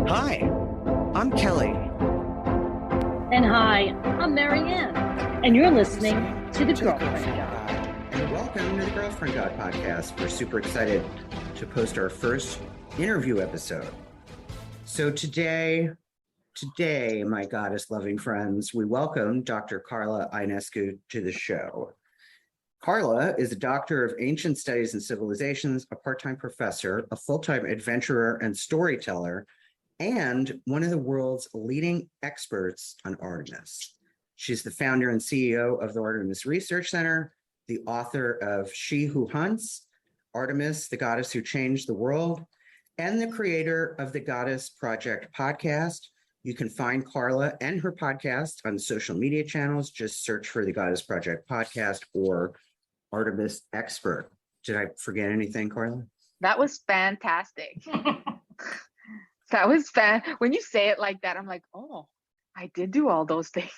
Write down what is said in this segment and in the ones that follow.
Hi, I'm Kelly. And hi, I'm Marianne, and you're listening to The Girlfriend God. And welcome to the Girlfriend God podcast. We're super excited to post our first interview episode. So today, my goddess-loving friends, we welcome Dr. Carla Ionescu to the show. Carla is a doctor of ancient studies and civilizations, a part-time professor, a full-time adventurer and storyteller, and one of the world's leading experts on Artemis. She's the founder and CEO of the Artemis Research Center, the author of She Who Hunts, Artemis, the Goddess Who Changed the World, and the creator of the Goddess Project podcast. You can find Carla and her podcast on social media channels. Just search for the Goddess Project podcast or Artemis Expert. Did I forget anything, Carla? That was fantastic. That was when you say it like that, I'm like, oh, I did do all those things.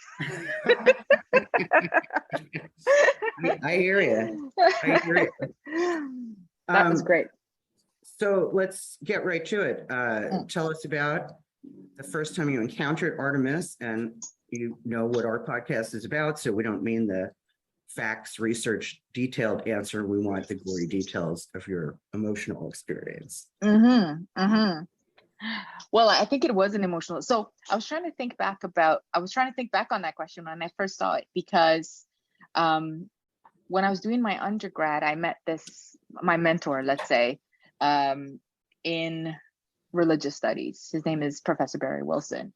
I hear you. That was great. So let's get right to it. Tell us about the first time you encountered Artemis, and you know what our podcast is about, so we don't mean the facts, research, detailed answer. We want the gory details of your emotional experience. Well, I think it was an emotional. So I was trying to think back on that question when I first saw it, because when I was doing my undergrad, I met my mentor, let's say, in religious studies. His name is Professor Barry Wilson.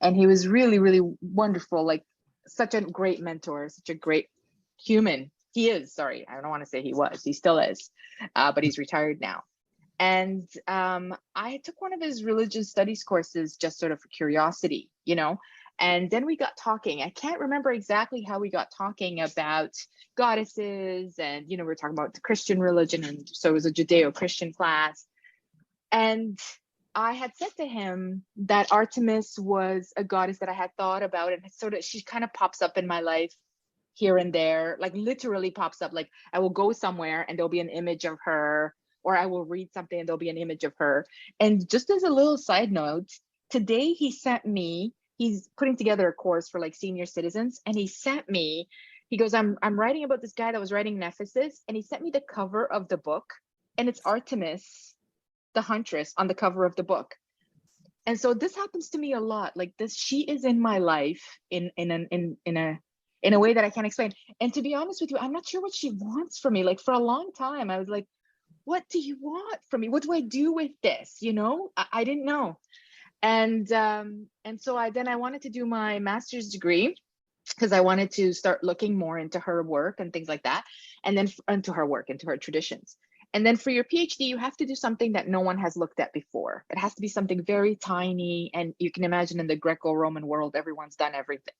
And he was really, really wonderful, like such a great mentor, such a great human. He is, sorry, I don't want to say he was, he still is, but he's retired now. And I took one of his religious studies courses just sort of for curiosity, and then we got talking. I can't remember exactly how we got talking about goddesses, and, we were talking about the Christian religion. And so it was a Judeo-Christian class. And I had said to him that Artemis was a goddess that I had thought about, and sort of, she kind of pops up in my life here and there, like literally pops up. Like I will go somewhere and there'll be an image of her, or I will read something and there'll be an image of her. And just as a little side note, today he's putting together a course for like senior citizens, and he goes, I'm writing about this guy that was writing in Ephesus, and he sent me the cover of the book, and it's Artemis, the huntress, on the cover of the book. And so this happens to me a lot. Like this, she is in my life in a way that I can't explain. And to be honest with you, I'm not sure what she wants from me. Like for a long time, I was like, what do you want from me? What do I do with this? I didn't know. And so I wanted to do my master's degree, because I wanted to start looking more into her work and things like that. And then into her traditions. And then for your PhD, you have to do something that no one has looked at before. It has to be something very tiny. And you can imagine in the Greco-Roman world, everyone's done everything.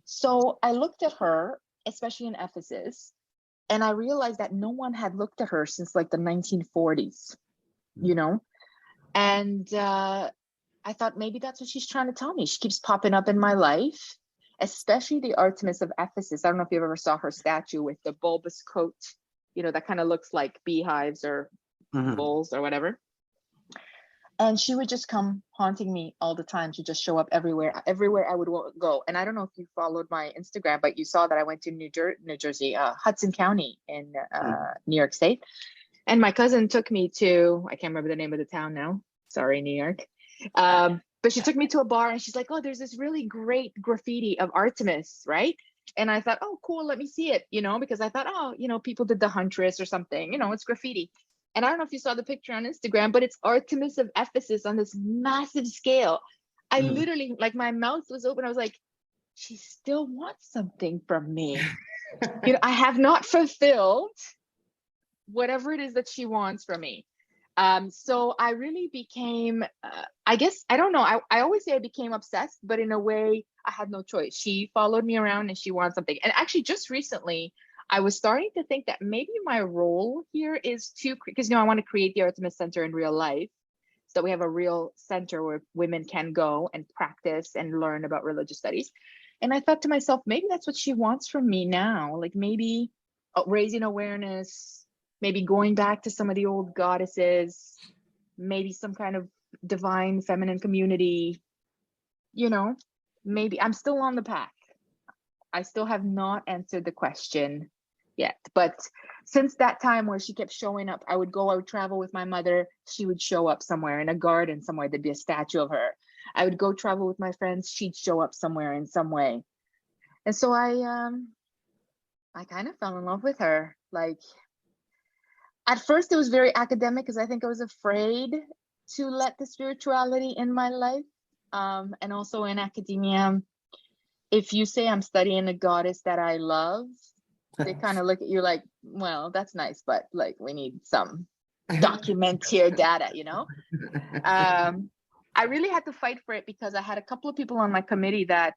So I looked at her, especially in Ephesus, and I realized that no one had looked at her since like the 1940s, and I thought maybe that's what she's trying to tell me. She keeps popping up in my life, especially the Artemis of Ephesus. I don't know if you ever saw her statue with the bulbous coat, that kind of looks like beehives or bulls or whatever. And she would just come haunting me all the time. She'd just show up everywhere I would go. And I don't know if you followed my Instagram, but you saw that I went to New Jersey, Hudson County in New York State. And my cousin took me to, I can't remember the name of the town now. Sorry, New York. But she took me to a bar, and she's like, oh, there's this really great graffiti of Artemis, right? And I thought, oh, cool, let me see it, because I thought, oh, people did the huntress or something, it's graffiti. And I don't know if you saw the picture on Instagram, but it's Artemis of Ephesus on this massive scale. I literally, like, my mouth was open. I was like, she still wants something from me. I have not fulfilled whatever it is that she wants from me. So I really became, I guess, I don't know. I always say I became obsessed, but in a way I had no choice. She followed me around and she wants something. And actually just recently, I was starting to think that maybe my role here is because, I want to create the Artemis Center in real life. So we have a real center where women can go and practice and learn about religious studies. And I thought to myself, maybe that's what she wants from me now. Like maybe raising awareness, maybe going back to some of the old goddesses, maybe some kind of divine feminine community, you know, maybe I'm still on the path. I still have not answered the question yet. But since that time where she kept showing up, I would travel with my mother. She would show up somewhere in a garden somewhere. There'd be a statue of her. I would go travel with my friends. She'd show up somewhere in some way. And so I kind of fell in love with her. Like, at first it was very academic because I think I was afraid to let the spirituality in my life. And also in academia, if you say I'm studying a goddess that I love, they kind of look at you like, well, that's nice, but like, we need some documentary data, you know? I really had to fight for it because I had a couple of people on my committee that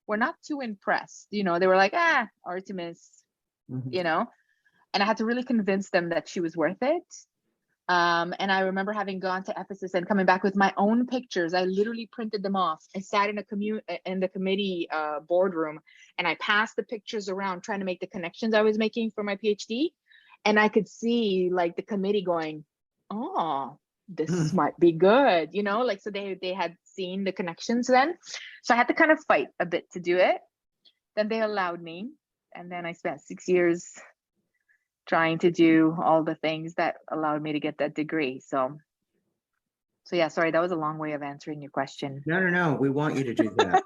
were not too impressed. You know, they were like, Artemis, you know, and I had to really convince them that she was worth it. And I remember having gone to Ephesus and coming back with my own pictures. I literally printed them off. I sat in the committee boardroom, and I passed the pictures around, trying to make the connections I was making for my PhD. And I could see like the committee going, "Oh, this might be good," you know, like, so they had seen the connections then. So I had to kind of fight a bit to do it. Then they allowed me, and then I spent 6 years trying to do all the things that allowed me to get that degree. So yeah, sorry, that was a long way of answering your question. No. We want you to do that.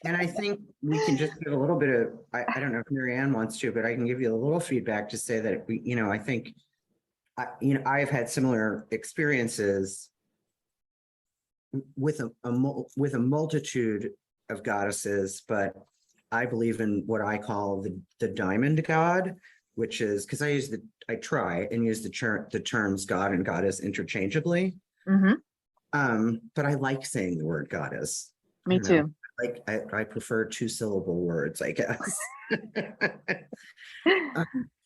and I think we can just give a little bit of, I don't know if Marianne wants to, but I can give you a little feedback to say that we, you know, I think, I've had similar experiences with a multitude of goddesses, but I believe in what I call the diamond god, which is, because I try and use the terms god and goddess interchangeably. But I like saying the word goddess. Me too. Like I prefer 2-syllable words, I guess.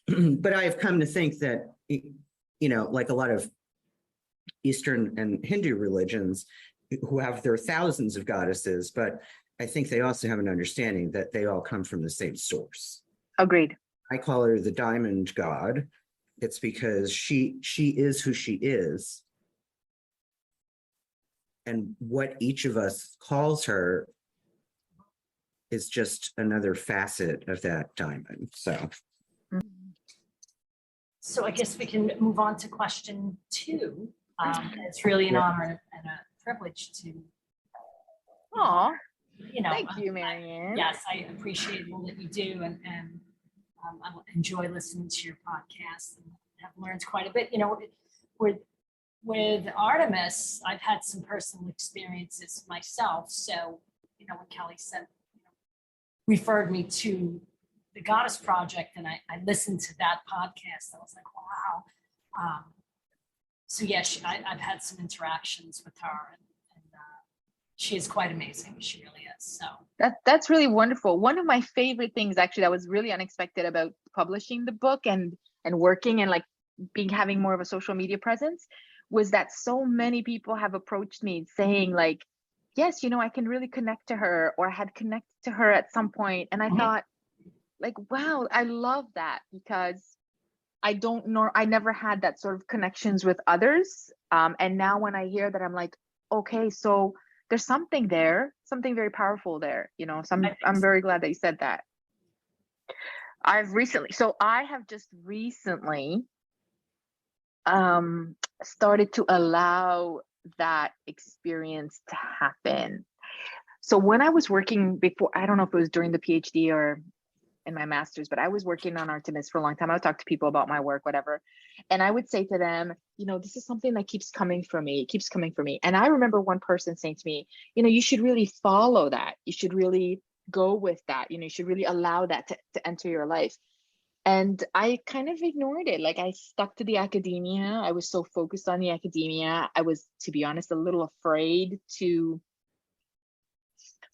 But I've come to think that, you know, like a lot of Eastern and Hindu religions who have their thousands of goddesses, but I think they also have an understanding that they all come from the same source. Agreed. I call her the diamond god. It's because she is who she is. And what each of us calls her is just another facet of that diamond. So I guess we can move on to question 2. It's really an honor and a privilege to. Aw. You know, thank you, Marianne. Yes, I appreciate all that you do, and I enjoy listening to your podcast and have learned quite a bit. You know, with Artemis, I've had some personal experiences myself. So, you know, when Kelly said, you know, referred me to the Goddess Project, and I listened to that podcast, I was like, wow. So yeah, I've had some interactions with her, and she is quite amazing. She really is. So that's really wonderful. One of my favorite things, actually, that was really unexpected about publishing the book and working and like having more of a social media presence, was that so many people have approached me saying like, yes, you know, I can really connect to her, or I had connected to her at some point. And I thought, like, wow, I love that, because I don't know, I never had that sort of connections with others. And now when I hear that, I'm like, okay, so there's something there, something very powerful there, you know. So I'm very glad that you said that. I have just recently started to allow that experience to happen. So when I was working before, I don't know if it was during the PhD or in my master's, but I was working on Artemis for a long time. I would talk to people about my work, whatever. And I would say to them, you know, this is something that keeps coming for me. It keeps coming for me. And I remember one person saying to me, you know, you should really follow that. You should really go with that. You know, you should really allow that to enter your life. And I kind of ignored it. Like, I stuck to the academia. I was so focused on the academia. I was, to be honest, a little afraid to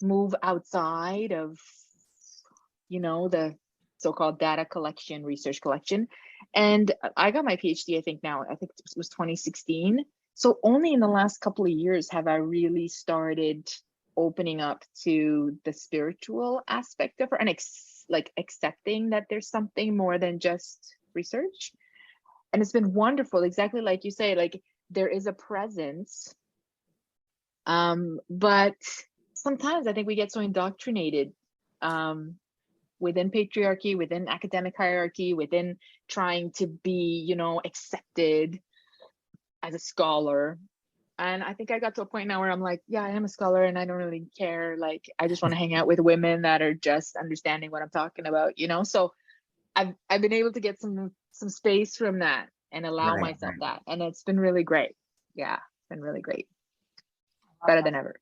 move outside of, you know, the so-called data collection, research collection. And I got my PhD, I think it was 2016. So only in the last couple of years have I really started opening up to the spiritual aspect of her, and accepting that there's something more than just research. And it's been wonderful, exactly like you say, like there is a presence. But sometimes I think we get so indoctrinated within patriarchy, within academic hierarchy, within trying to be, you know, accepted as a scholar. And I think I got to a point now where I'm like, yeah, I am a scholar and I don't really care. Like, I just want to hang out with women that are just understanding what I'm talking about, you know? So I've been able to get some space from that and allow Right, myself right. that. And it's been really great. Yeah, it's been really great. Better than ever.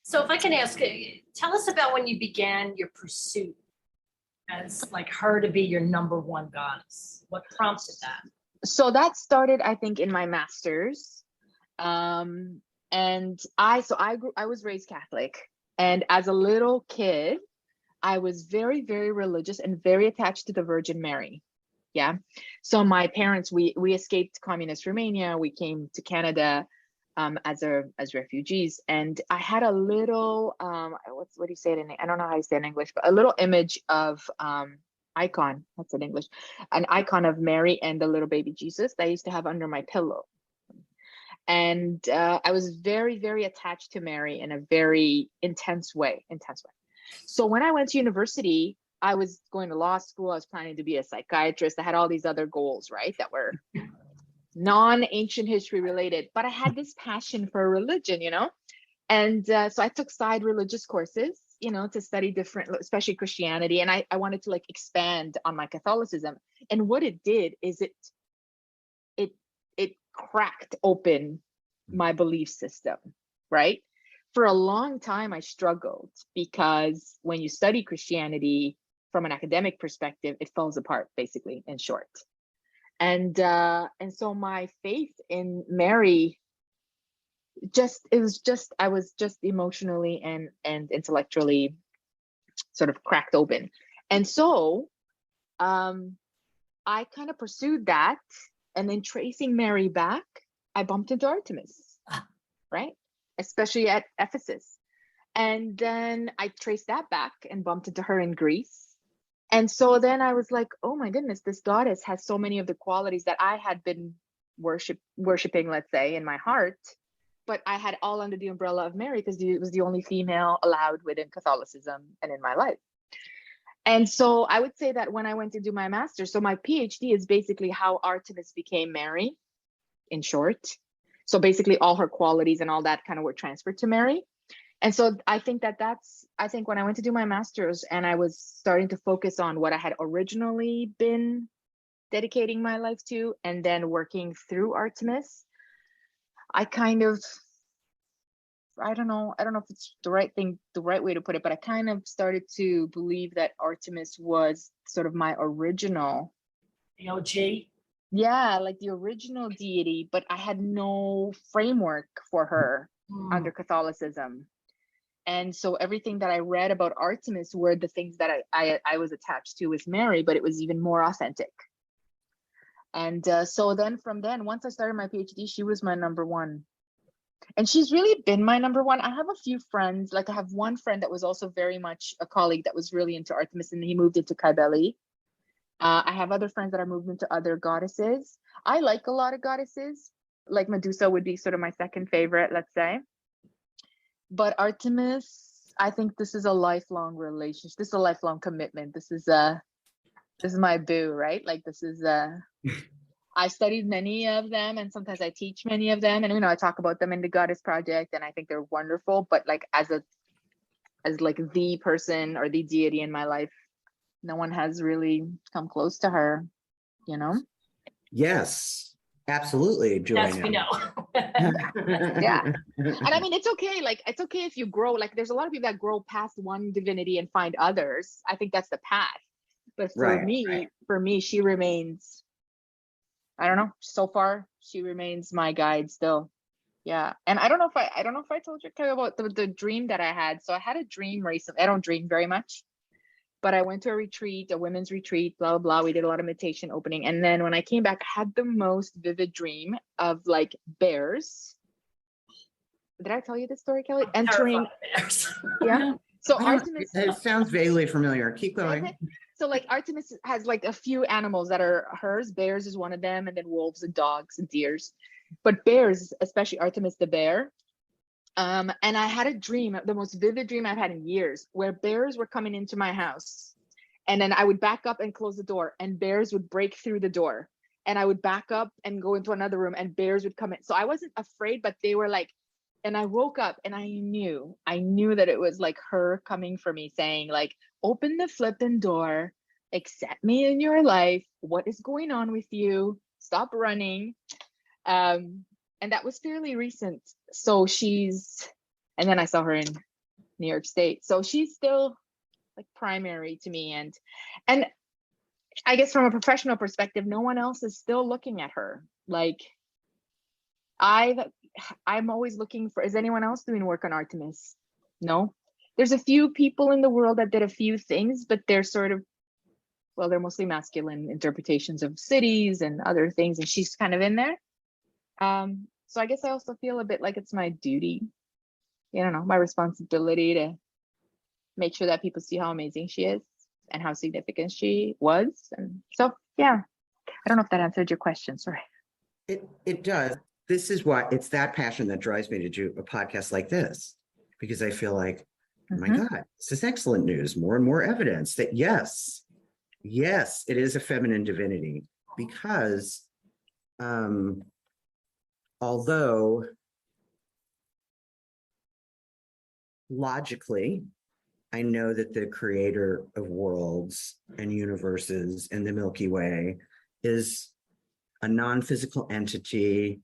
So if I can ask, tell us about when you began your pursuit as like her to be your number one goddess. What prompted that? So that started, I think, in my master's. And I was raised Catholic. And as a little kid, I was very, very religious and very attached to the Virgin Mary. Yeah. So my parents, we escaped communist Romania. We came to Canada as refugees. And I had a little, what do you say it in, I don't know how you say it in English, but a little image of icon, that's in English, an icon of Mary and the little baby Jesus that I used to have under my pillow. And I was very, very attached to Mary in a very intense way. So when I went to university, I was going to law school. I was planning to be a psychiatrist. I had all these other goals, right, that were non-ancient history related, but I had this passion for religion, you know? And so I took side religious courses, you know, to study different, especially Christianity. And I wanted to like expand on my Catholicism. And what it did is it cracked open my belief system, right? For a long time, I struggled because when you study Christianity from an academic perspective, it falls apart, basically, in short. And so my faith in Mary I was just emotionally and intellectually sort of cracked open. And so I kind of pursued that. And then tracing Mary back, I bumped into Artemis, right? Especially at Ephesus. And then I traced that back and bumped into her in Greece. And so then I was like, oh my goodness, this goddess has so many of the qualities that I had been worshiping, let's say, in my heart. But I had all under the umbrella of Mary because it was the only female allowed within Catholicism and in my life. And so I would say that when I went to do my master's, so my PhD is basically how Artemis became Mary, in short. So basically all her qualities and all that kind of were transferred to Mary. And so I think I think when I went to do my master's and I was starting to focus on what I had originally been dedicating my life to, and then working through Artemis, I kind of, I don't know if it's the right way to put it, but I kind of started to believe that Artemis was sort of my original. The OG? Yeah, like the original deity, but I had no framework for her under Catholicism. And so everything that I read about Artemis were the things that I was attached to with Mary, but it was even more authentic. And so then once I started my PhD, she was my number one. And she's really been my number one. I have a few friends, like I have one friend that was also very much a colleague that was really into Artemis, and he moved into Kybele. I have other friends that are moved into other goddesses. I like a lot of goddesses, like Medusa would be sort of my second favorite, let's say. But Artemis, I think this is a lifelong relationship. This is a lifelong commitment. This is my boo, right? Like this is I studied many of them, and sometimes I teach many of them, and you know I talk about them in the Goddess Project, and I think they're wonderful. But like as like the person or the deity in my life, no one has really come close to her, you know? Yes, absolutely, Joanna. Yes, we know. Yeah. And I mean, it's okay. Like, it's okay if you grow. Like, there's a lot of people that grow past one divinity and find others. I think that's the path. But for me, she remains, I don't know, so far, she remains my guide still. Yeah. And I don't know if I told you about the dream that I had. So I had a dream recently. I don't dream very much. But I went to a retreat, a women's retreat, blah, blah, blah. We did a lot of meditation opening. And then when I came back, I had the most vivid dream of like bears. Did I tell you this story, Kelly? Entering. Bears. Yeah. So Artemis. It sounds vaguely familiar. Keep going. So like Artemis has like a few animals that are hers. Bears is one of them, and then wolves and dogs and deers. But bears, especially Artemis the bear. And I had a dream, the most vivid dream I've had in years, where bears were coming into my house. And then I would back up and close the door, and bears would break through the door. And I would back up and go into another room, and bears would come in. So I wasn't afraid, but they were like, and I woke up and I knew that it was like her coming for me, saying like, open the flipping door, accept me in your life. What is going on with you? Stop running. And that was fairly recent. So and then I saw her in New York State. So she's still like primary to me. And I guess from a professional perspective, no one else is still looking at her. Like I'm always looking for, is anyone else doing work on Artemis? No. There's a few people in the world that did a few things, but they're sort of, well, they're mostly masculine interpretations of cities and other things, and she's kind of in there. So I guess I also feel a bit like it's my duty, I don't know, my responsibility to make sure that people see how amazing she is and how significant she was. And so, yeah, I don't know if that answered your question. Sorry. It does. This is why it's that passion that drives me to do a podcast like this, because I feel like, oh my God, this is excellent news. More and more evidence that yes, it is a feminine divinity, because although logically, I know that the creator of worlds and universes and the Milky Way is a non-physical entity,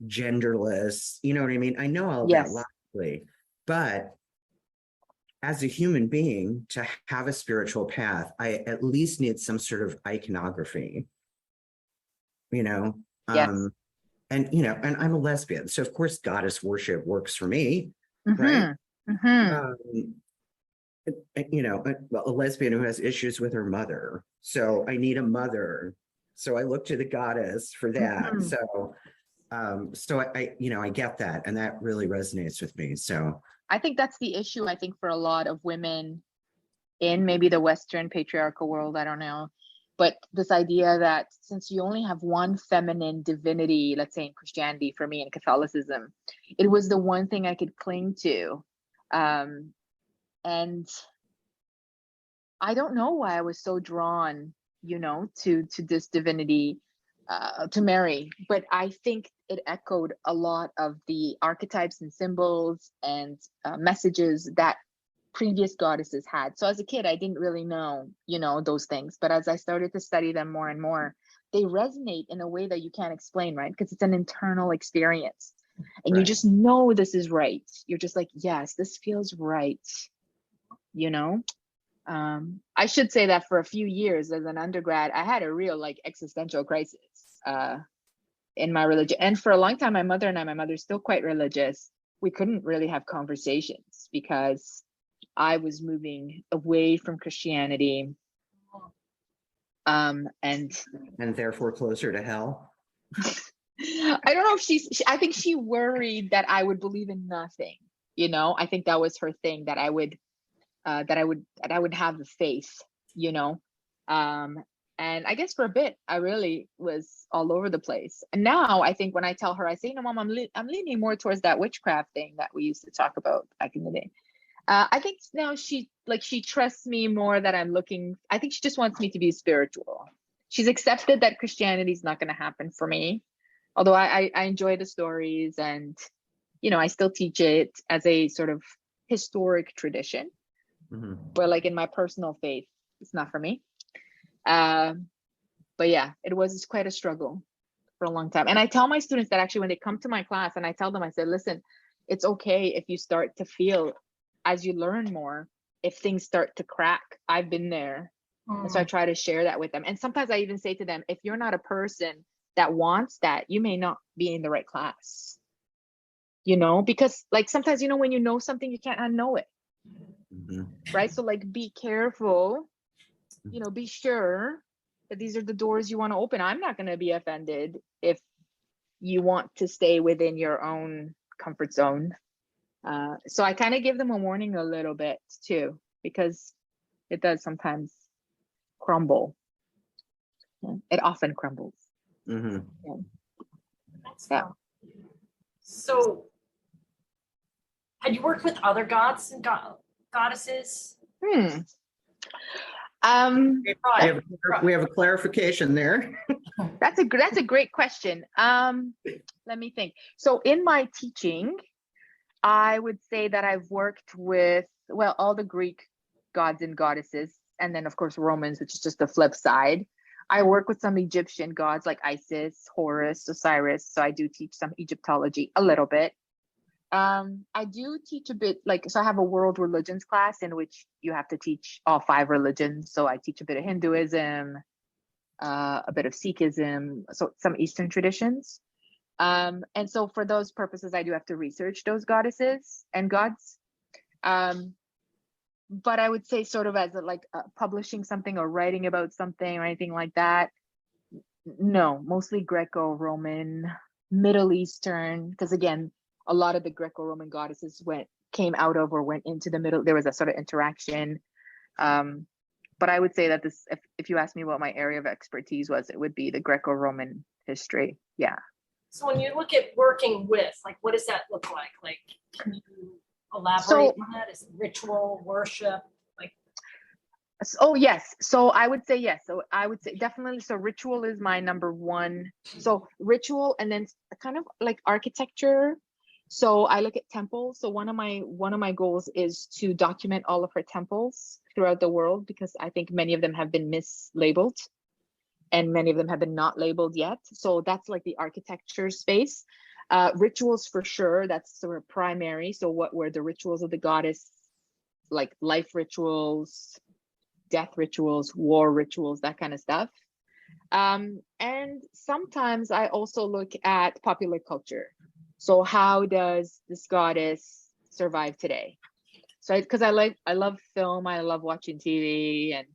genderless, you know what I mean? I know all Yes. that logically, but as a human being, to have a spiritual path, I at least need some sort of iconography, Yes. and and I'm a lesbian, so of course goddess worship works for me, Mm-hmm. right? Mm-hmm. Well, a lesbian who has issues with her mother, so I need a mother, so I look to the goddess for that. Mm-hmm. So I get that, and that really resonates with me. So I think that's the issue, I think, for a lot of women in maybe the Western patriarchal world, I don't know. But this idea that since you only have one feminine divinity, let's say in Christianity, for me in Catholicism, it was the one thing I could cling to. And I don't know why I was so drawn, to this divinity, to Mary, but I think it echoed a lot of the archetypes and symbols and messages that previous goddesses had. So as a kid, I didn't really know, those things. But as I started to study them more and more, they resonate in a way that you can't explain, right? Because it's an internal experience. And you just know this is right. You're just like, yes, this feels right. I should say that for a few years as an undergrad, I had a real like existential crisis in my religion. And for a long time, my mother's still quite religious. We couldn't really have conversations because I was moving away from Christianity. And therefore closer to hell. I don't know if I think she worried that I would believe in nothing. I think that was her thing, that I would have the faith, and I guess for a bit I really was all over the place. And now I think when I tell her, I say, no, Mom, I'm leaning more towards that witchcraft thing that we used to talk about back in the day. I think now she trusts me more, that I think she just wants me to be spiritual. She's accepted that Christianity is not going to happen for me, although I enjoy the stories, and I still teach it as a sort of historic tradition. Mm-hmm. But like in my personal faith, it's not for me. But yeah, it was quite a struggle for a long time. And I tell my students that actually when they come to my class, and I tell them, I said, listen, it's okay if you start to feel, as you learn more, if things start to crack. I've been there. And so I try to share that with them. And sometimes I even say to them, if you're not a person that wants that, you may not be in the right class. Because like sometimes, when you know something, you can't unknow it. Mm-hmm. Right? So like, be careful, be sure that these are the doors you want to open. I'm not going to be offended if you want to stay within your own comfort zone. So I kind of give them a warning a little bit too, because it does sometimes crumble. Yeah, it often crumbles. Mm-hmm. Yeah. That's Yeah. fun. So, had you worked with other gods and goddesses? That- We have a clarification there. that's a great question. Let me think. So in my teaching, I would say that I've worked with, well, all the Greek gods and goddesses, and then of course Romans, which is just the flip side. I work with some Egyptian gods like Isis, Horus, Osiris. So I do teach some Egyptology a little bit. I do teach a bit, like, so I have a world religions class in which you have to teach all 5 religions. So I teach a bit of Hinduism, a bit of Sikhism, so some Eastern traditions. And so for those purposes, I do have to research those goddesses and gods. But I would say sort of as publishing something or writing about something or anything like that. No, mostly Greco-Roman, Middle Eastern, because again, a lot of the Greco-Roman goddesses came out of or went into the middle. There was a sort of interaction. But I would say that this, if you ask me what my area of expertise was, it would be the Greco-Roman history. Yeah. So when you look at working with, like, what does that look like? Like, can you elaborate on that? Is it ritual, worship? Oh, yes. So I would say yes. So I would say definitely. So ritual is my number one. So ritual, and then kind of like architecture. So I look at temples. So one of my goals is to document all of her temples throughout the world, because I think many of them have been mislabeled and many of them have been not labeled yet. So that's like the architecture space. Rituals for sure, that's sort of primary. So what were the rituals of the goddess, like life rituals, death rituals, war rituals, that kind of stuff. And sometimes I also look at popular culture. So how does this goddess survive today? So because I love film, I love watching TV, and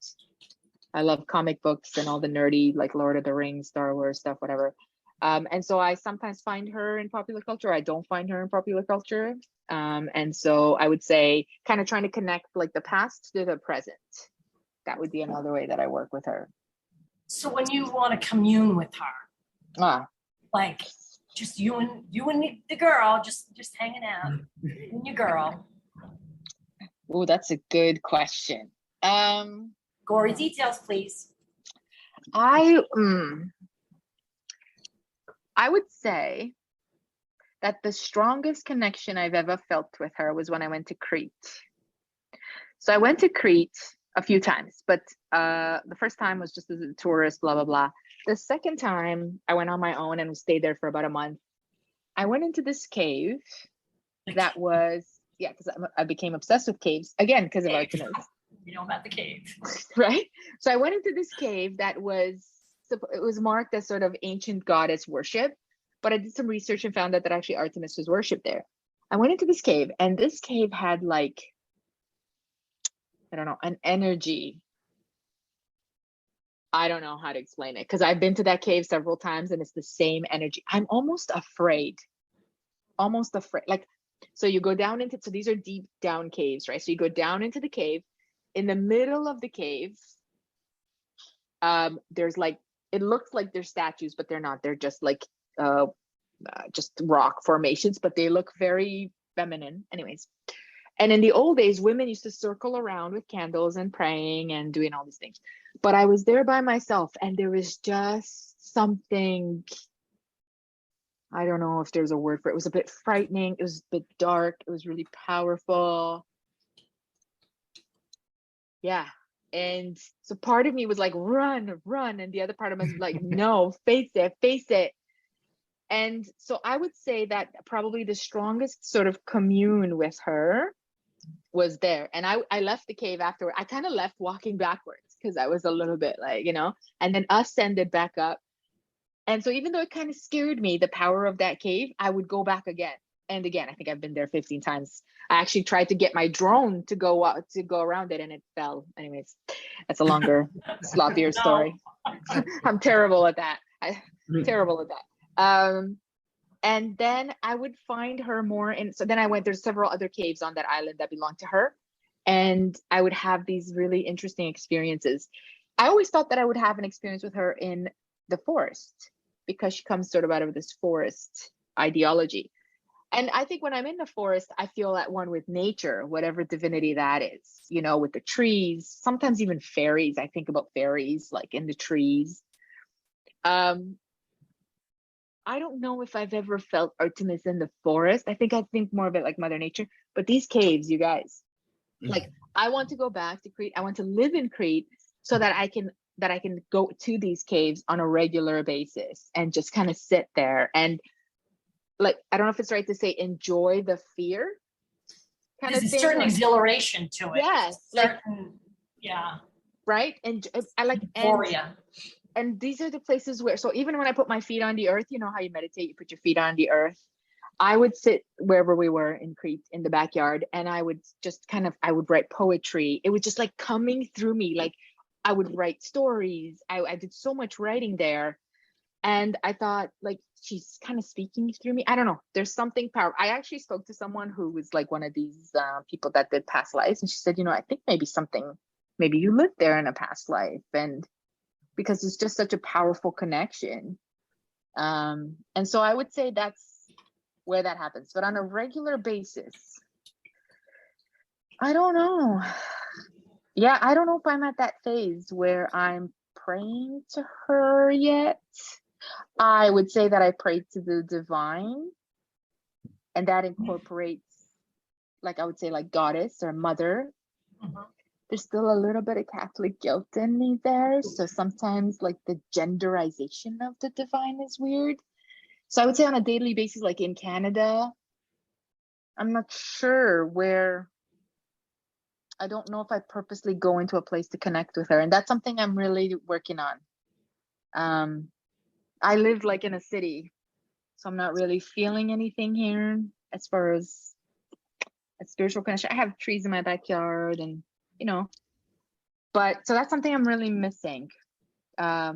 I love comic books and all the nerdy, like Lord of the Rings, Star Wars stuff, whatever. And so I sometimes find her in popular culture. I don't find her in popular culture. And so I would say kind of trying to connect like the past to the present. That would be another way that I work with her. So when you want to commune with her, like just you and the girl, just hanging out, and your girl. Oh, that's a good question. Gory details, please. I would say that the strongest connection I've ever felt with her was when I went to Crete. So I went to Crete a few times, but the first time was just as a tourist, blah, blah, blah. The second time I went on my own and stayed there for about a month. I went into this cave that was, because I became obsessed with caves, again, because of Artemis. You know about the cave. Right? So I went into this cave that it was marked as sort of ancient goddess worship, but I did some research and found out that actually Artemis was worshipped there. I went into this cave, and this cave had like, I don't know, an energy. I don't know how to explain it, because I've been to that cave several times and it's the same energy. I'm almost afraid. Like, so you go down into, so these are deep down caves, right? So you go down into the cave. In the middle of the cave, there's like, it looks like they're statues, but they're not. They're just like just rock formations, but they look very feminine. Anyways. And in the old days, women used to circle around with candles and praying and doing all these things. But I was there by myself, and there was just something, I don't know if there's a word for it. It was a bit frightening. It was a bit dark. It was really powerful. Yeah. And so part of me was like, run. And the other part of me was like, no, face it. And so I would say that probably the strongest sort of commune with her was there. And I left the cave afterward. I kind of left walking backwards because I was a little bit like, and then ascended back up. And so even though it kind of scared me, the power of that cave, I would go back again and again. I think I've been there 15 times. I actually tried to get my drone to go around it, and it fell. Anyways, that's a longer, sloppier story. I'm terrible at that. And then I would find her more so then there's several other caves on that island that belong to her. And I would have these really interesting experiences. I always thought that I would have an experience with her in the forest because she comes sort of out of this forest ideology. And I think when I'm in the forest, I feel at one with nature, whatever divinity that is, with the trees, sometimes even fairies. I think about fairies like in the trees. I don't know if I've ever felt Artemis in the forest. I think more of it like Mother Nature. But these caves, you guys, like I want to go back to Crete. I want to live in Crete so that I can go to these caves on a regular basis and just kind of sit there and, like, I don't know if it's right to say enjoy the fear kind There's of a thing. certain Like, exhilaration to it. yes, Yeah. Right. And I like Euphoria. And these are the places where, so even when I put my feet on the earth, you know how you meditate, you put your feet on the earth. I would sit wherever we were in Crete in the backyard, and I would just I would write poetry. It was just like coming through me. Like I would write stories. I did so much writing there. And I thought, like, she's kind of speaking through me. I don't know. There's something powerful. I actually spoke to someone who was like one of these people that did past lives. And she said, I think maybe you lived there in a past life. And because it's just such a powerful connection. And so I would say that's where that happens. But on a regular basis, I don't know. Yeah, I don't know if I'm at that phase where I'm praying to her yet. I would say that I pray to the divine, and that incorporates, like, I would say, like goddess or mother. Mm-hmm. There's still a little bit of Catholic guilt in me there. So sometimes like the genderization of the divine is weird. So I would say on a daily basis, like in Canada, I'm not sure where, I don't know if I purposely go into a place to connect with her. And that's something I'm really working on. I live like in a city, so I'm not really feeling anything here as far as a spiritual connection. I have trees in my backyard and, but so that's something I'm really missing. I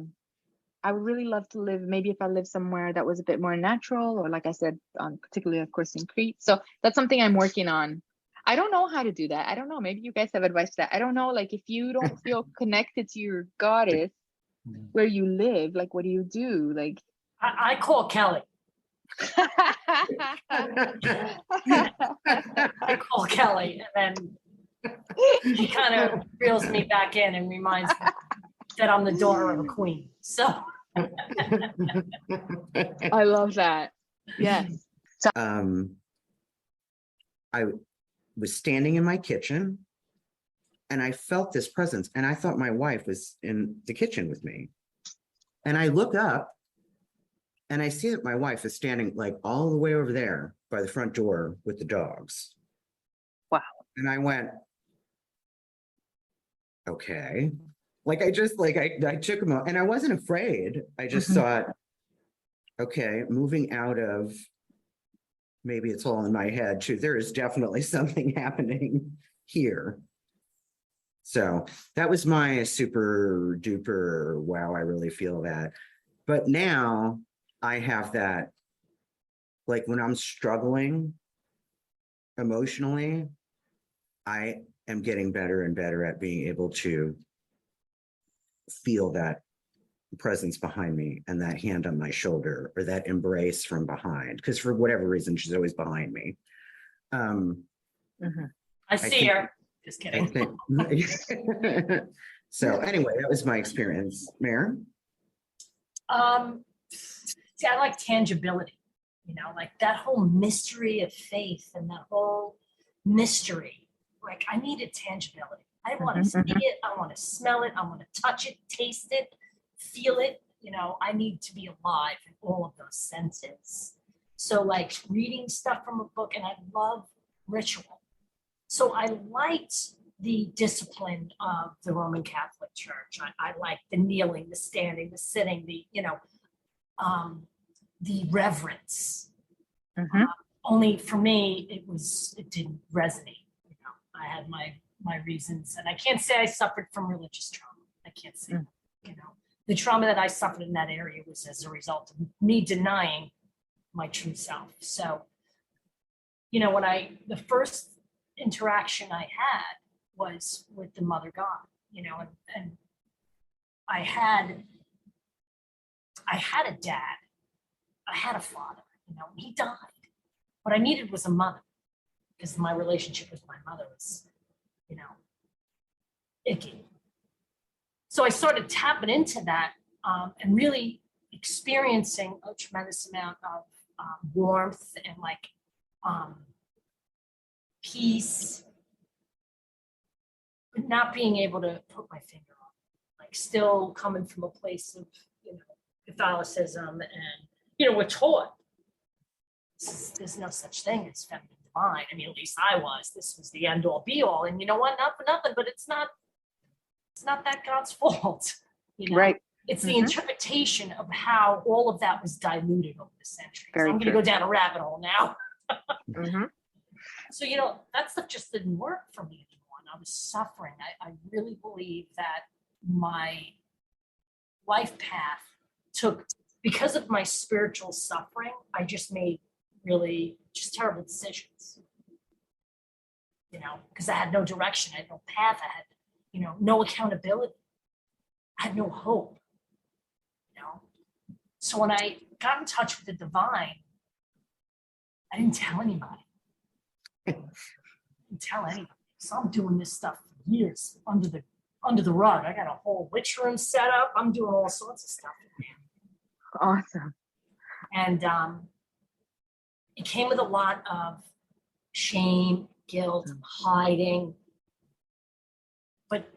would really love to live, maybe if I live somewhere that was a bit more natural, or like I said, particularly of course in Crete. So that's something I'm working on. I don't know how to do that. I don't know. Maybe you guys have advice for that. I don't know. Like if you don't feel connected to your goddess where you live, like what do you do? Like I call Kelly. I call Kelly, and then she kind of reels me back in and reminds me that I'm the daughter of a queen. So I love that. Yes. I was standing in my kitchen and I felt this presence, and I thought my wife was in the kitchen with me. And I look up and I see that my wife is standing like all the way over there by the front door with the dogs. Wow. And I went, okay. Like I just like I took a moment, and I wasn't afraid. I just thought, okay, moving out of, maybe it's all in my head too. There is definitely something happening here. So that was my super duper wow, I really feel that. But now I have that, like when I'm struggling emotionally, I am getting better and better at being able to feel that presence behind me and that hand on my shoulder or that embrace from behind, because for whatever reason she's always behind me. I see her. Just kidding. So anyway, that was my experience. Mare? See, I like tangibility, like that whole mystery of faith and that whole mystery. Like I needed tangibility. I want to see it. I want to smell it. I want to touch it, taste it, feel it. I need to be alive in all of those senses. So like reading stuff from a book, and I love ritual. So I liked the discipline of the Roman Catholic Church. I like the kneeling, the standing, the sitting, the reverence. Only for me, it didn't resonate. I had my reasons, and I can't say I suffered from religious trauma. I can't say, the trauma that I suffered in that area was as a result of me denying my true self. So, when the first interaction I had was with the Mother God, and I had a dad, I had a father, he died. What I needed was a mother, because my relationship with my mother was, icky. So I started tapping into that and really experiencing a tremendous amount of warmth and peace, but not being able to put my finger on it. Like still coming from a place of, Catholicism and, we're taught there's no such thing as feminine divine. I mean, at least I was. This was the end all be all. And you know what? Not for nothing, but it's not that God's fault. Right. It's the interpretation of how all of that was diluted over the centuries. Very I'm going to true. go down a rabbit hole now. Mhm. So, that stuff just didn't work for me anymore. And I was suffering. I really believe that my life path took, because of my spiritual suffering, I just made really just terrible decisions. Because I had no direction, I had no path, I had, no accountability. I had no hope. So when I got in touch with the divine, I didn't tell anybody. So I'm doing this stuff for years under the rug. I got a whole witch room set up. I'm doing all sorts of stuff. Awesome. And it came with a lot of shame, guilt, hiding. But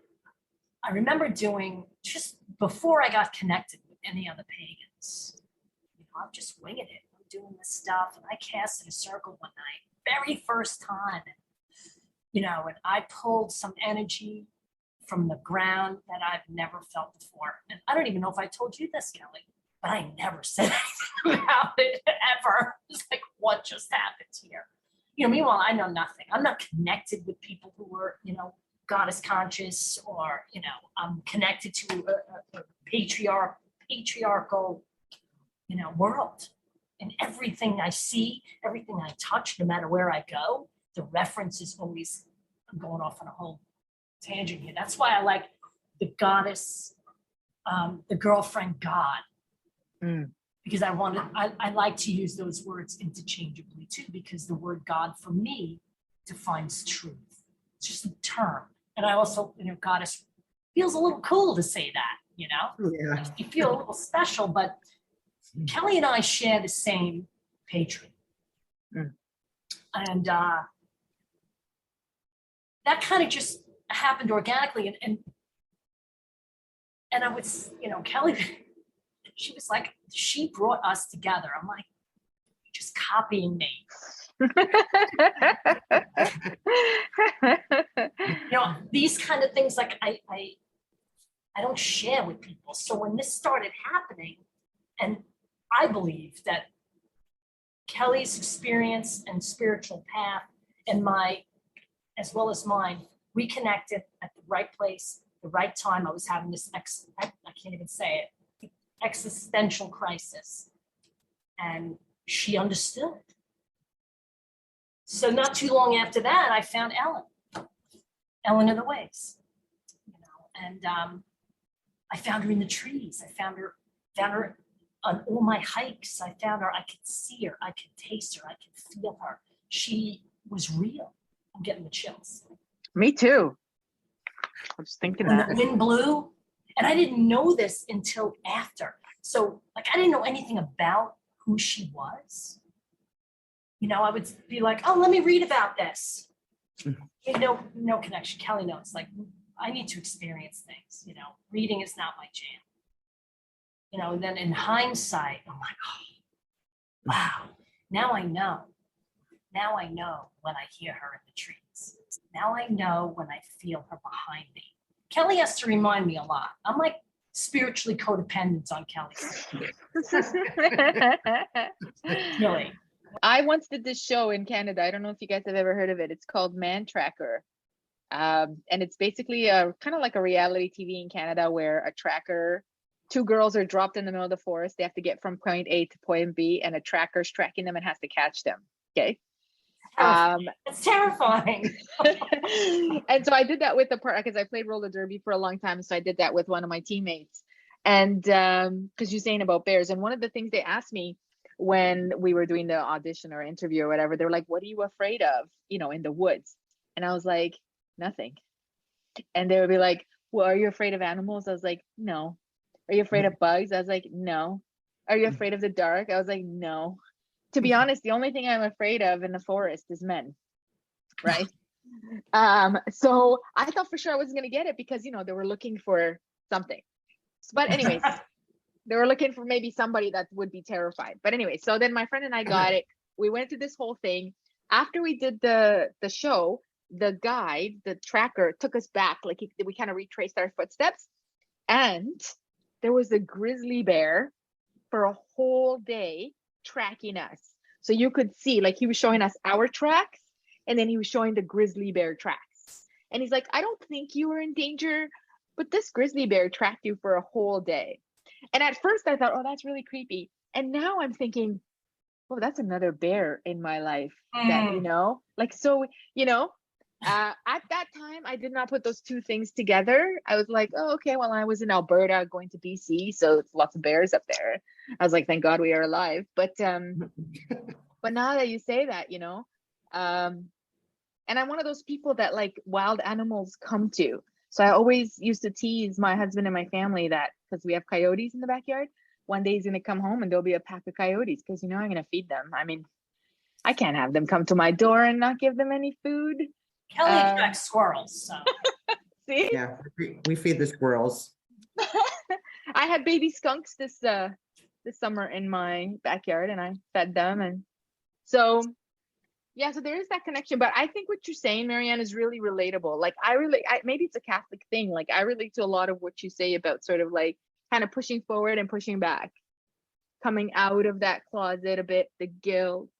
I remember doing, just before I got connected with any other pagans, I'm just winging it. I'm doing this stuff, and I cast in a circle one night, very first time. And I pulled some energy from the ground that I've never felt before. And I don't even know if I told you this, Kelly, but I never said anything about it ever. It's like, what just happened here? Meanwhile, I know nothing. I'm not connected with people who were, goddess conscious, or, I'm connected to a patriarchal, world. And everything I see, everything I touch, no matter where I go, the reference is always, I'm going off on a whole tangent here. That's why I like the goddess, the girlfriend God. Because I like to use those words interchangeably too, because the word God for me defines truth. It's just a term. And I also, goddess feels a little cool to say that, Yeah. You feel a little special, but Kelly and I share the same patron. And that kind of just happened organically. And I was, Kelly, she was like, she brought us together. I'm like, you're just copying me. These kind of things, like I don't share with people. So when this started happening, and I believe that Kelly's experience and spiritual path and my, as well as mine, reconnected at the right place, the right time. I was having this, I can't even say it, existential crisis. And she understood. So not too long after that, I found Ellen of the Waves, and I found her in the trees. I found her on all my hikes. I found her, I could see her, I could taste her, I could feel her. She was real. I'm getting the chills. Me too. I was thinking When that. the wind blew, and I didn't know this until after. So I didn't know anything about who she was. I would be like, oh, let me read about this. No connection. Kelly knows, like, I need to experience things, reading is not my jam. And then in hindsight, I'm like, oh, wow, now I know. Now I know when I hear her in the trees. Now I know when I feel her behind me. Kelly has to remind me a lot. I'm like spiritually codependent on Kelly. Really. I once did this show in Canada. I don't know if you guys have ever heard of it. It's called Man Tracker. And it's basically a kind of like a reality TV in Canada where a tracker, two girls are dropped in the middle of the forest. They have to get from point A to point B, and a tracker's tracking them and has to catch them. Okay. It's terrifying. And so I did that with the part because I played roller derby for a long time. So I did that with one of my teammates. And because you're saying about bears, and one of the things they asked me when we were doing the audition or interview or whatever, they were like, what are you afraid of, in the woods? And I was like, nothing. And they would be like, well, are you afraid of animals? I was like, no. Are you afraid of bugs? I was like, no. Are you afraid of the dark? I was like, no. To be honest, the only thing I'm afraid of in the forest is men, right? So I thought for sure I wasn't going to get it because, they were looking for something. But anyways, they were looking for maybe somebody that would be terrified. But anyway, so then my friend and I got it. We went through this whole thing. After we did the show, the guide, the tracker, took us back. Like we kind of retraced our footsteps. And there was a grizzly bear for a whole day tracking us. So you could see, like, he was showing us our tracks, and then he was showing the grizzly bear tracks. And he's like, I don't think you were in danger, but this grizzly bear tracked you for a whole day. And at first I thought, oh, that's really creepy. And now I'm thinking, oh, that's another bear in my life that, like, so, at that time, I did not put those two things together. I was like, oh, okay, well, I was in Alberta going to BC, so it's lots of bears up there. I was like, thank God we are alive. But now that you say that, and I'm one of those people that like wild animals come to. So I always used to tease my husband and my family that because we have coyotes in the backyard, one day he's going to come home and there'll be a pack of coyotes because, I'm going to feed them. I mean, I can't have them come to my door and not give them any food. Kelly attracts squirrels. So. See? Yeah, we feed the squirrels. I had baby skunks this summer in my backyard, and I fed them, and so yeah. So there is that connection, but I think what you're saying, Marianne, is really relatable. Like maybe it's a Catholic thing. Like I relate to a lot of what you say about sort of like kind of pushing forward and pushing back, coming out of that closet a bit, the guilt.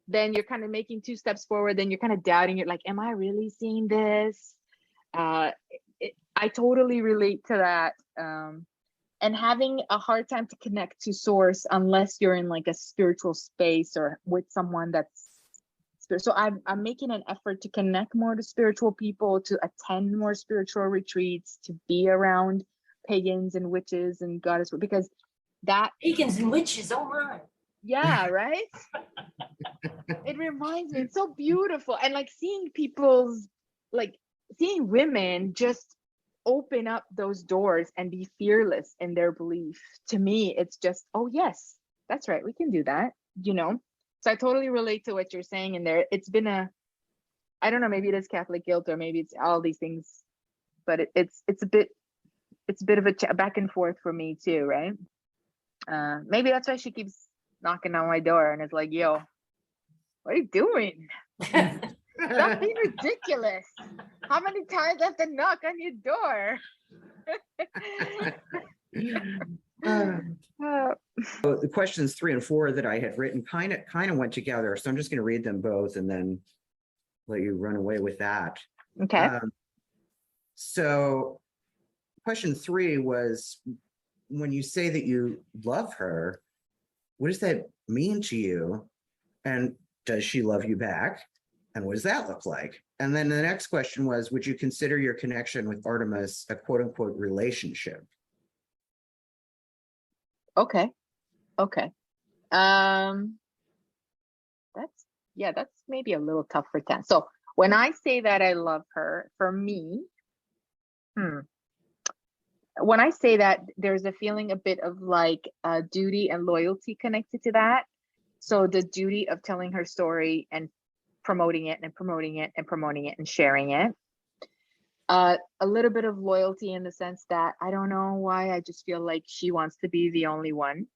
Then you're kind of making 2 steps forward, then you're kind of doubting. You're like, am I really seeing this? I totally relate to that. And having a hard time to connect to source unless you're in like a spiritual space or with someone that's spiritual. So I'm making an effort to connect more to spiritual people, to attend more spiritual retreats, to be around pagans and witches and goddess, because that pagans and witches, oh my. Yeah, right? It reminds me, it's so beautiful. And like seeing seeing women just open up those doors and be fearless in their belief. To me, it's just, oh yes, that's right, we can do that, So I totally relate to what you're saying in there. It's been I don't know, maybe it is Catholic guilt or maybe it's all these things, but it's a bit of a back and forth for me too, right? Maybe that's why she keeps knocking on my door and it's like, yo, what are you doing? Stop being ridiculous. How many times I have to knock on your door? So the questions 3 and 4 that I had written kind of went together. So I'm just going to read them both and then let you run away with that. Okay. So question 3 was, when you say that you love her, what does that mean to you? And does she love you back? And what does that look like? And then the next question was, would you consider your connection with Artemis a quote unquote relationship? Okay. That's maybe a little tough for 10. So when I say that I love her, for me, when I say that, there's a feeling a bit of like duty and loyalty connected to that. So the duty of telling her story and promoting it and promoting it and promoting it and sharing it. A little bit of loyalty in the sense that I don't know why, I just feel like she wants to be the only one,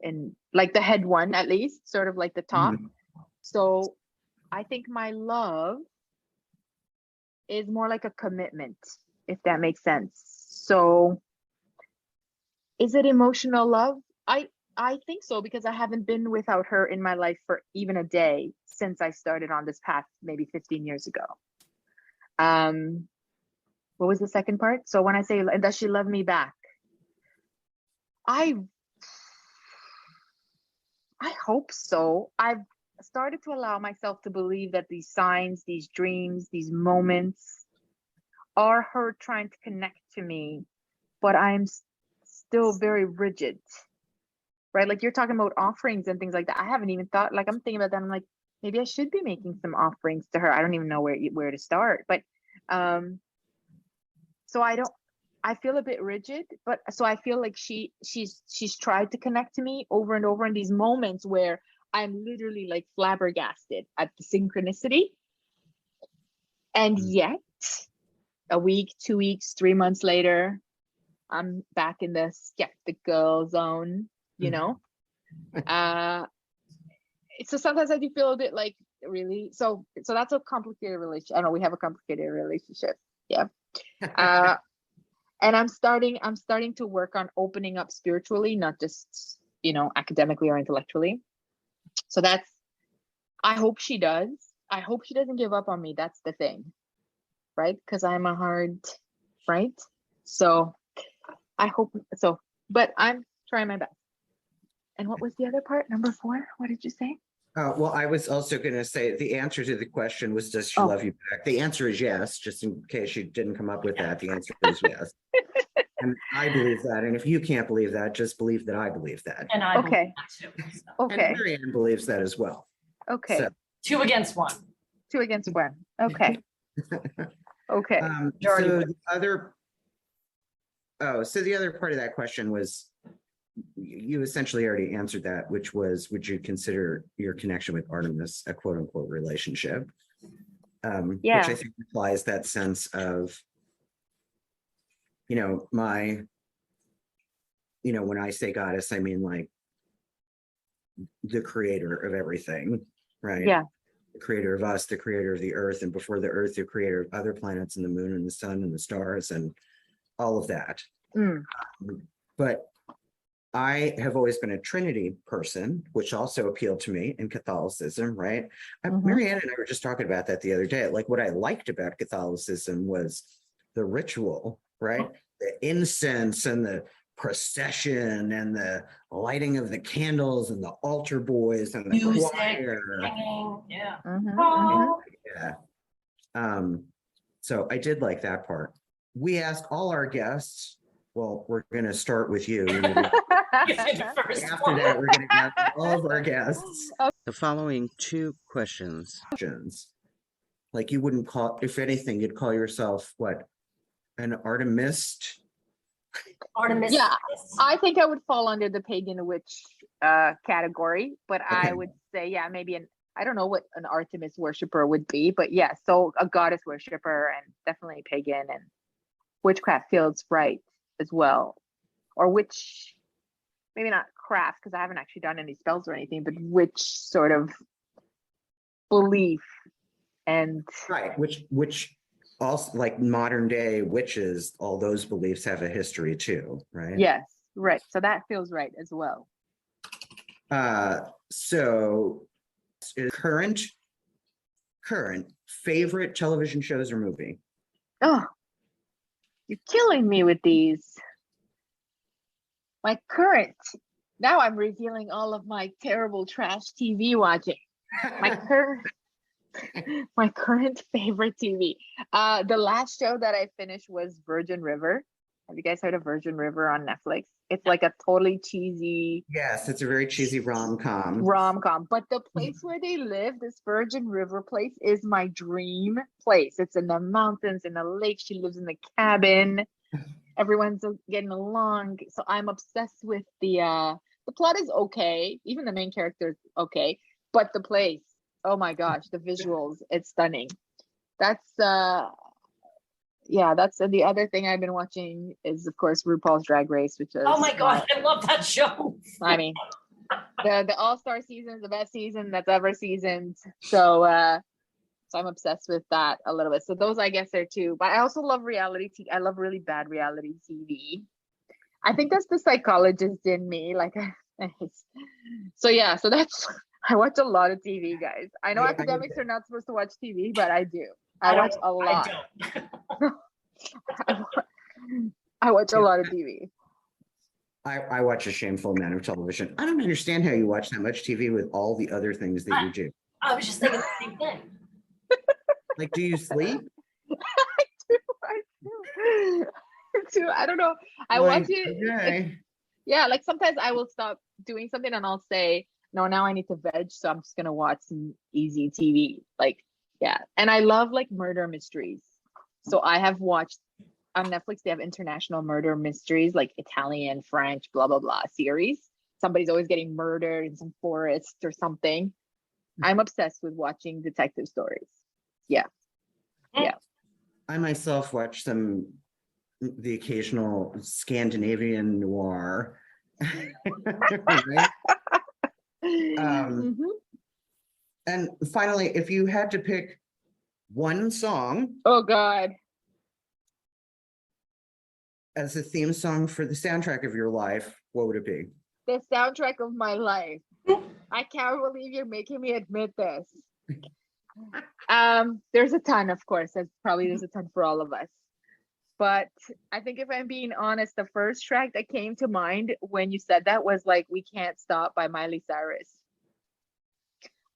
and like the head one, at least sort of like the top. So I think my love is more like a commitment, if that makes sense. So is it emotional love? I think so, because I haven't been without her in my life for even a day since I started on this path maybe 15 years ago. What was the second part? So when I say, does she love me back? I hope so. started to allow myself to believe that these signs, these dreams, these moments are her trying to connect to me, but I'm still very rigid, right? Like you're talking about offerings and things like that. I haven't even thought, like I'm thinking about that. I'm like, maybe I should be making some offerings to her. I don't even know where to start. But so I feel a bit rigid, but so I feel like she's tried to connect to me over and over in these moments where I'm literally like flabbergasted at the synchronicity. And yet a week, 2 weeks, 3 months later, I'm back in the skeptical zone, you know? So sometimes I do feel a bit like, really? So that's a complicated relationship. I know we have a complicated relationship. Yeah. And I'm starting to work on opening up spiritually, not just, academically or intellectually. So I hope she does. I hope she doesn't give up on me. That's the thing, right? Because I'm a hard, right? So I hope so, but I'm trying my best. And what was the other part? Number 4? What did you say? Well, I was also going to say the answer to the question was, does she love you back? The answer is yes, just in case you didn't come up with that. The answer is yes. And I believe that. And if you can't believe that, just believe that I believe that. And I believe Okay. that too. So. Okay. And Marianne believes that as well. Okay. So. 2 against 1. 2 against 1. Okay. Okay. So the other part of that question was, you essentially already answered that, which was, would you consider your connection with Artemis a quote unquote relationship? Which I think implies that sense of, when I say goddess, I mean like the creator of everything, right? Yeah. The creator of us, the creator of the earth, and before the earth, the creator of other planets and the moon and the sun and the stars and all of that. But I have always been a Trinity person, which also appealed to me in Catholicism, right? Marianne and I were just talking about that the other day. Like what I liked about Catholicism was the ritual, right? The incense and the procession and the lighting of the candles and the altar boys and the music, choir. singing, yeah. Yeah. So I did like that part. We ask all our guests. Well, we're going to start with you. After that, we're going to ask all of our guests the following 2 questions. Like you wouldn't call, if anything, you'd call yourself what? An Artemist? Artemis. Yeah, I think I would fall under the pagan witch category, but okay. I would say, maybe I don't know what an Artemis worshiper would be, but yeah, so a goddess worshiper and definitely pagan, and witchcraft feels right as well. Or witch, maybe not craft, because I haven't actually done any spells or anything, but witch sort of belief and right, which also, like modern day witches, all those beliefs have a history too, right? Yes, right. So that feels right as well. So current favorite television shows or movie? Oh, you're killing me with these. My current, now I'm revealing all of my terrible trash TV watching. My current favorite TV. The last show that I finished was Virgin River. Have you guys heard of Virgin River on Netflix? It's like a totally cheesy. Yes, it's a very cheesy rom-com. But the place where they live, this Virgin River place, is my dream place. It's in the mountains, in a lake. She lives in the cabin. Everyone's getting along. So I'm obsessed with the plot is okay. Even the main character is okay. But the place, oh my gosh, the visuals, it's stunning. That's the other thing I've been watching is, of course, RuPaul's Drag Race, which is, oh my gosh, I love that show. I mean, the all-star season is the best season that's ever seasoned. So I'm obsessed with that a little bit. So those, I guess, are 2. But I also love reality TV. I love really bad reality TV. I think that's the psychologist in me. So that's, I watch a lot of TV, guys. I know academics are not supposed to watch TV, but I do. I watch a lot. I watch a lot of TV. I watch a shameful amount of television. I don't understand how you watch that much TV with all the other things that you do. I was just thinking the same thing. Like, do you sleep? I do. I don't know. I Like, watch it. okay. Yeah, like sometimes I will stop doing something and I'll say, no, now I need to veg, so I'm just gonna watch some easy TV. Like, yeah. And I love like murder mysteries. So I have watched on Netflix, they have international murder mysteries, like Italian, French, blah, blah, blah series. Somebody's always getting murdered in some forest or something. I'm obsessed with watching detective stories. Yeah. Yeah. I myself watch the occasional Scandinavian noir. Right? Mhm. And finally, if you had to pick one song Oh God. as a theme song for the soundtrack of your life, what would it be? The soundtrack of my life. I can't believe you're making me admit this. There's a ton, of course. There's a ton for all of us. But I think if I'm being honest, the first track that came to mind when you said that was like "We Can't Stop" by Miley Cyrus.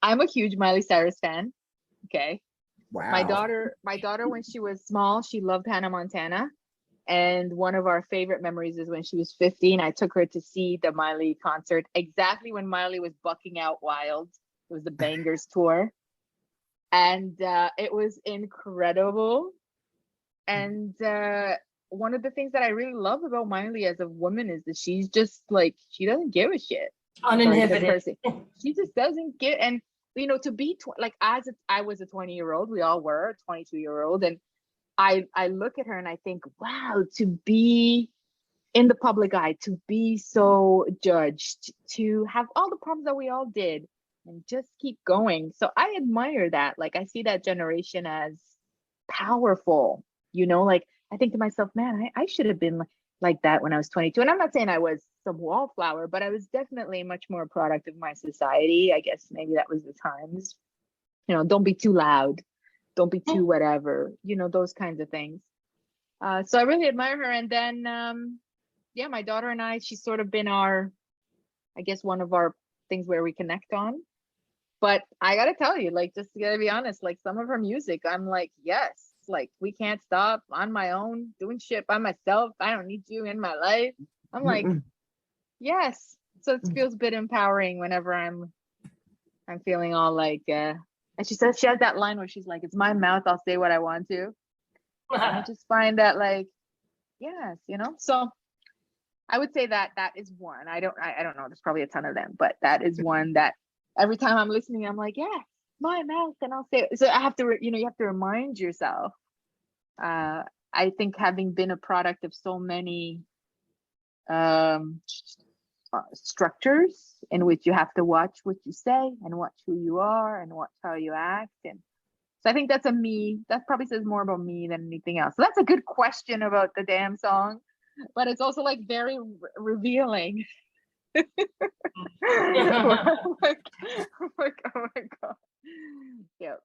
I'm a huge Miley Cyrus fan. Okay. Wow. My daughter, when she was small, she loved Hannah Montana. And one of our favorite memories is when she was 15, I took her to see the Miley concert exactly when Miley was bucking out wild. It was the Bangers tour. And it was incredible. And one of the things that I really love about Miley as a woman is that she's just like, she doesn't give a shit. Uninhibited. She just doesn't get, and you know, to be like, I was a 20-year-old, we all were a 22-year-old, and I look at her and I think, wow, to be in the public eye, to be so judged, to have all the problems that we all did, and just keep going. So I admire that. Like, I see that generation as powerful, you know, like I think to myself, man, I should have been like that when I was 22. And I'm not saying I was some wallflower, but I was definitely much more a product of my society. I guess maybe that was the times. You know, don't be too loud, don't be too whatever, you know, those kinds of things. So I really admire her. And then yeah, my daughter and I, she's sort of been our, I guess, one of our things where we connect on. But I gotta tell you, like, just gotta be honest, like some of her music, I'm like, yes, like We Can't Stop, on my own, doing shit by myself. I don't need you in my life. I'm like, yes. So it feels a bit empowering whenever I'm feeling all like and she says, she has that line where she's like, it's my mouth, I'll say what I want to. And I just find that like, yes, you know. So I would say that is one. I don't know, there's probably a ton of them, but that is one that every time I'm listening, I'm like, yeah, my mouth, and I'll say it. So I have to, you know, you have to remind yourself. I think having been a product of so many structures in which you have to watch what you say and watch who you are and watch how you act, and so I think that's a me. That probably says more about me than anything else. So that's a good question about the damn song, but it's also like very revealing. Like, oh my god. Yeah.